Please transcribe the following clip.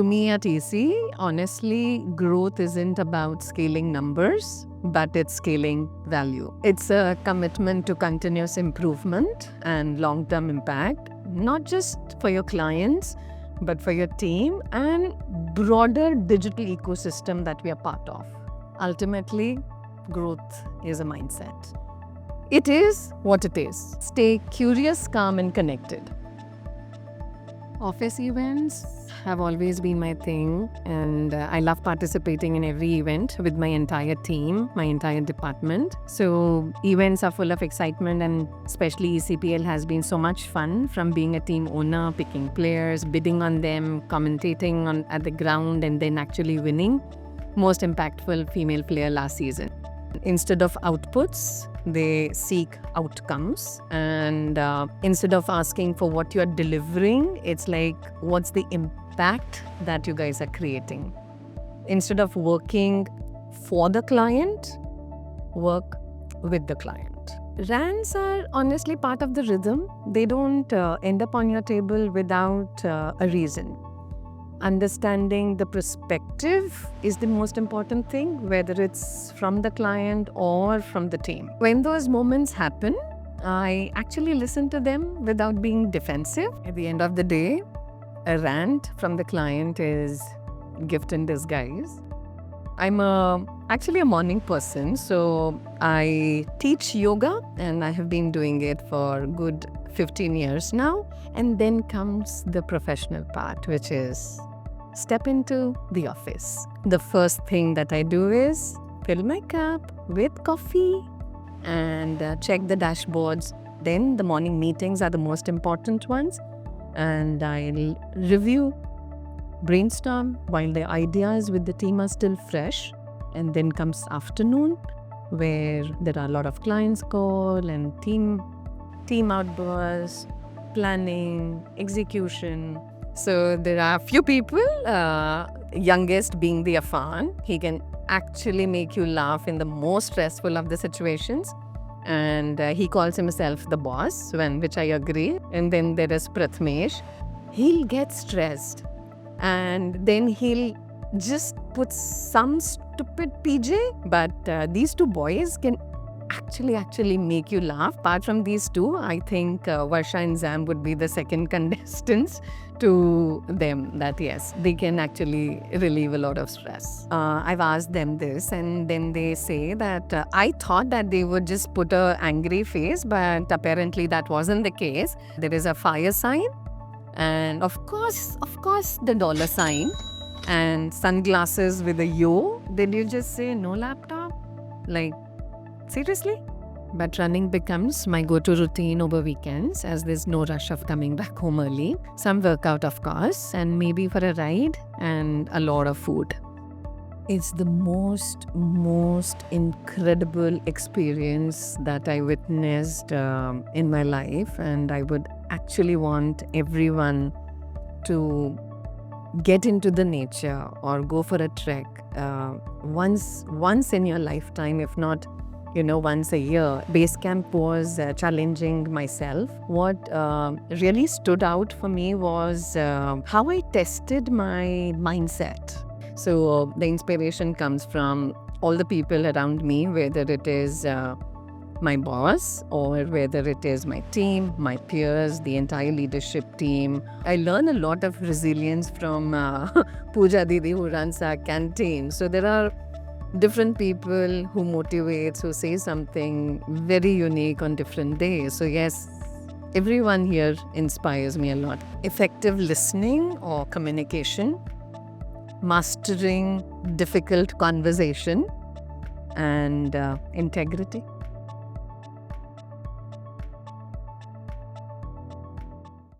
To me at EC, honestly, growth isn't about scaling numbers, but it's scaling value. It's a commitment to continuous improvement and long-term impact, not just for your clients, but for your team and broader digital ecosystem that we are part of. Ultimately, growth is a mindset. It is what it is. Stay curious, calm, and connected. Office events have always been my thing, and I love participating in every event with my entire team, my entire department. So events are full of excitement, and especially ECPL has been so much fun, from being a team owner, picking players, bidding on them, commentating at the ground, and then actually winning most impactful female player last season. Instead of outputs, they seek outcomes, and instead of asking for what you are delivering, it's like, what's the impact that you guys are creating? Instead of working for the client, work with the client. Rants are honestly part of the rhythm. They don't end up on your table without a reason. Understanding the perspective is the most important thing, whether it's from the client or from the team. When those moments happen, I actually listen to them without being defensive. At the end of the day, a rant from the client is gift in disguise. I'm actually a morning person, so I teach yoga, and I have been doing it for good 15 years now. And then comes the professional part, which is step into the office. The first thing that I do is fill my cup with coffee and check the dashboards. Then the morning meetings are the most important ones, and I'll review, brainstorm while the ideas with the team are still fresh. And then comes afternoon, where there are a lot of clients call and team outbursts, planning, execution. So there are a few people, youngest being the Afan. He can actually make you laugh in the most stressful of the situations. And he calls himself the boss, which I agree. And then there is Prathmesh. He'll get stressed, and then he'll just put some stupid PJ. But these two boys can actually make you laugh. Apart from these two, I think Varsha and Zam would be the second contestants to them, that yes, they can actually relieve a lot of stress. I've asked them this, and then they say that I thought that they would just put an angry face, but apparently that wasn't the case. There is a fire sign, and of course the dollar sign, and sunglasses with a yo. Did you just say no laptop? Like, seriously? But running becomes my go-to routine over weekends, as there's no rush of coming back home early. Some workout, of course, and maybe for a ride, and a lot of food. It's the most incredible experience that I witnessed in my life, and I would actually want everyone to get into the nature or go for a trek once in your lifetime, if not once a year. Base camp was challenging myself. What really stood out for me was how I tested my mindset. So the inspiration comes from all the people around me, whether it is my boss or whether it is my team, my peers, the entire leadership team. I learn a lot of resilience from Pooja Didi, who runs our canteen. So there are different people who motivates, who say something very unique on different days. So yes, everyone here inspires me a lot. Effective listening or communication, mastering difficult conversation, and integrity.